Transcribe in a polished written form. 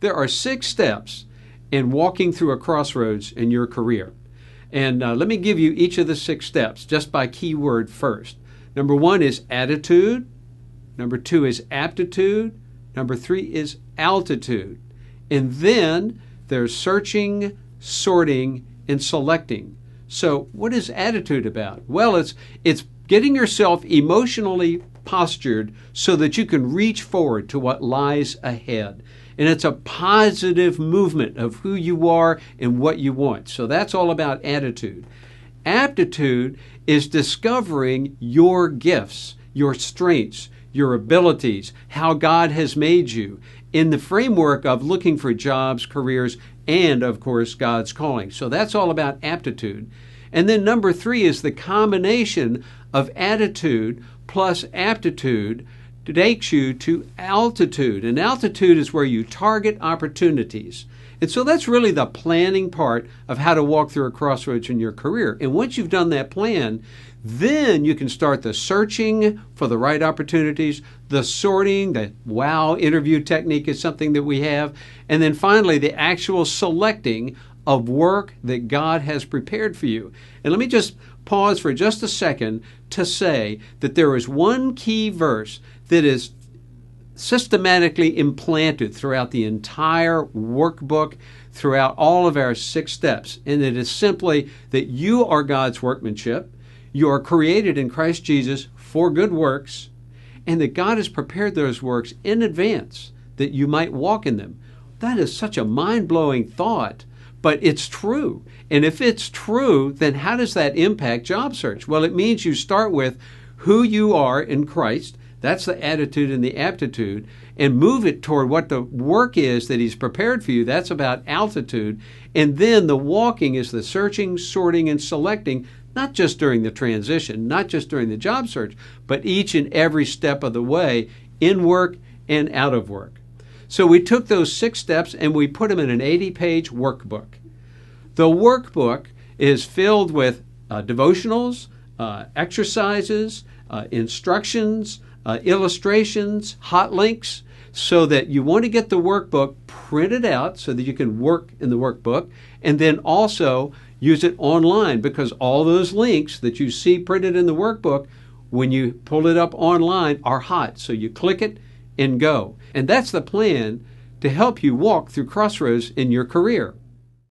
There are 6 steps in walking through a crossroads in your career. And let me give you each of the 6 steps just by keyword first. Number 1 is attitude. Number 2 is aptitude. Number 3 is altitude. And then there's searching, sorting, and selecting. So what is attitude about? Well, it's getting yourself emotionally postured so that you can reach forward to what lies ahead. And it's a positive movement of who you are and what you want. So that's all about attitude. Aptitude is discovering your gifts, your strengths, your abilities, how God has made you in the framework of looking for jobs, careers, and of course, God's calling. So that's all about aptitude. And then number 3 is the combination of attitude plus aptitude takes you to altitude. And altitude is where you target opportunities. And so that's really the planning part of how to walk through a crossroads in your career. And once you've done that plan, then you can start the searching for the right opportunities, the sorting, the wow interview technique is something that we have, and then finally the actual selecting of work that God has prepared for you. And let me just pause for just a second to say that there is one key verse that is systematically implanted throughout the entire workbook, throughout all of our 6 steps. And it is simply that you are God's workmanship, you are created in Christ Jesus for good works, and that God has prepared those works in advance that you might walk in them. That is such a mind-blowing thought, but it's true. And if it's true, then how does that impact job search? Well, it means you start with who you are in Christ. That's the attitude and the aptitude, and move it toward what the work is that He's prepared for you. That's about altitude. And then the walking is the searching, sorting, and selecting, not just during the transition, not just during the job search, but each and every step of the way in work and out of work. So we took those 6 steps and we put them in an 80-page workbook. The workbook is filled with devotionals, exercises, instructions, illustrations, hot links, so that you want to get the workbook printed out so that you can work in the workbook, and then also use it online, because all those links that you see printed in the workbook, when you pull it up online, are hot. So you click it and go. And that's the plan to help you walk through crossroads in your career.